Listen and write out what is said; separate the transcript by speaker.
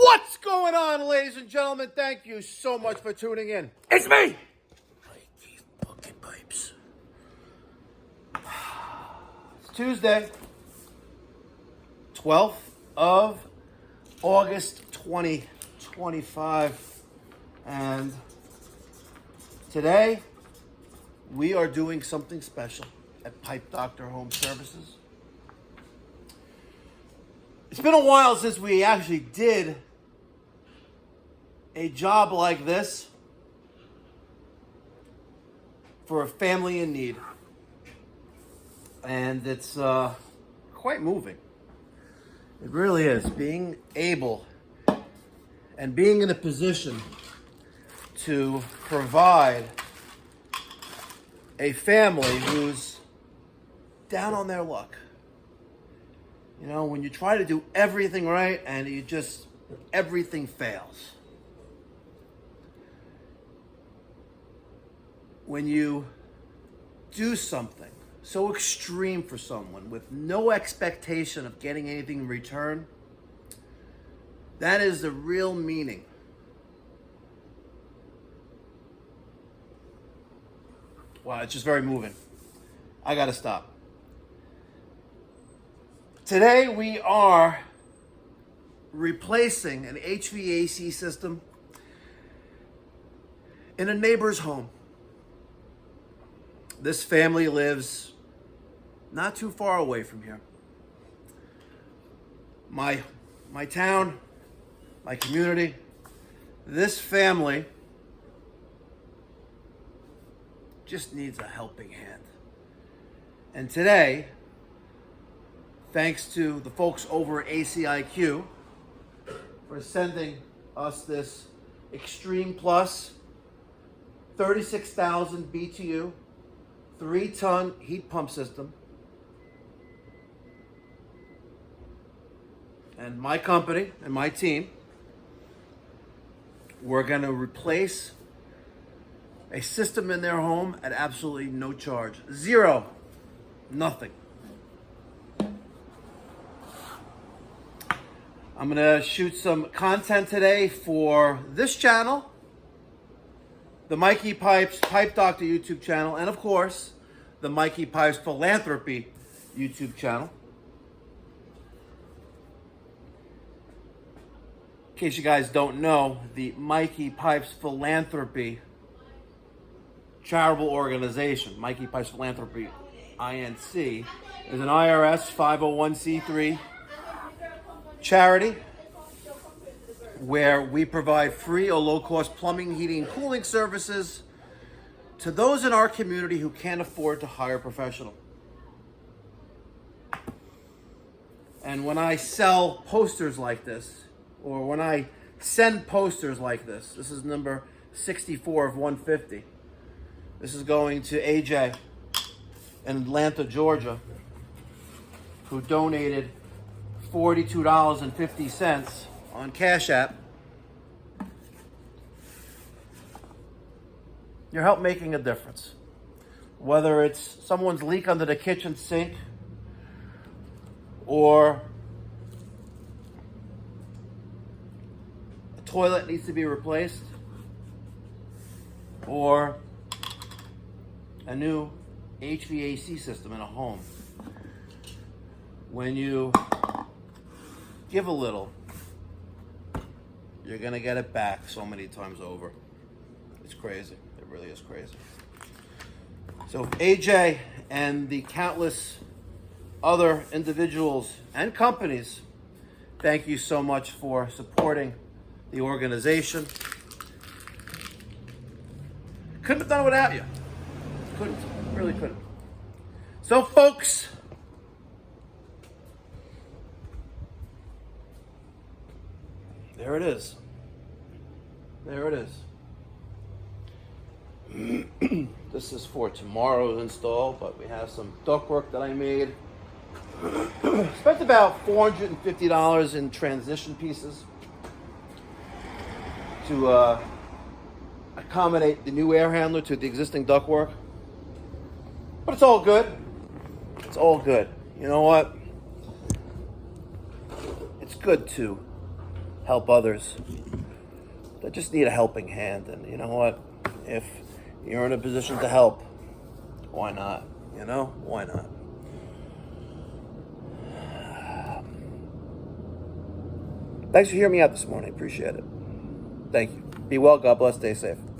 Speaker 1: What's going on, ladies and gentlemen? Thank you so much for tuning in. It's me, Mikey fucking Pipes. It's Tuesday, 12th of August, 2025. And today, we are doing something special at Pipe Doctor Home Services. It's been a while since we actually did a job like this for a family in need. And it's quite moving. It really is. Being able and being in a position to provide a family who's down on their luck. You know, when you try to do everything right and everything fails. When you do something so extreme for someone with no expectation of getting anything in return, that is the real meaning. Wow, it's just very moving. I gotta stop. Today we are replacing an HVAC system in a neighbor's home. This family lives not too far away from here. My town, my community, this family just needs a helping hand. And today, thanks to the folks over at ACiQ for sending us this Extreme Plus 36,000 BTU 3-ton heat pump system. And my company and my team, we're going to replace a system in their home at absolutely no charge. Zero. Nothing. I'm going to shoot some content today for this channel, the Mikey Pipes Pipe Doctor YouTube channel, and of course, the Mikey Pipes Philanthropy YouTube channel. In case you guys don't know, the Mikey Pipes Philanthropy charitable organization, Mikey Pipes Philanthropy, INC, is an IRS 501c3 charity where we provide free or low-cost plumbing, heating, and cooling services to those in our community who can't afford to hire a professional. And when I sell posters like this, or when I send posters like this is number 64 of 150. This is going to AJ in Atlanta, Georgia, who donated $42.50 on Cash App. You're help making a difference. Whether it's someone's leak under the kitchen sink or a toilet needs to be replaced or a new HVAC system in a home. When you give a little, you're going to get it back so many times over. It's crazy. It really is crazy. So AJ and the countless other individuals and companies, thank you so much for supporting the organization. Couldn't have done it without you. Couldn't. Really couldn't. So folks, there it is. There it is. This is for tomorrow's install, but we have some ductwork that I made. Spent about $450 in transition pieces to accommodate the new air handler to the existing ductwork. But it's all good. It's all good. You know what? It's good to help others that just need a helping hand. And you know what? If you're in a position to help, why not? You know, why not? Thanks for hearing me out this morning. Appreciate it. Thank you. Be well. God bless. Stay safe.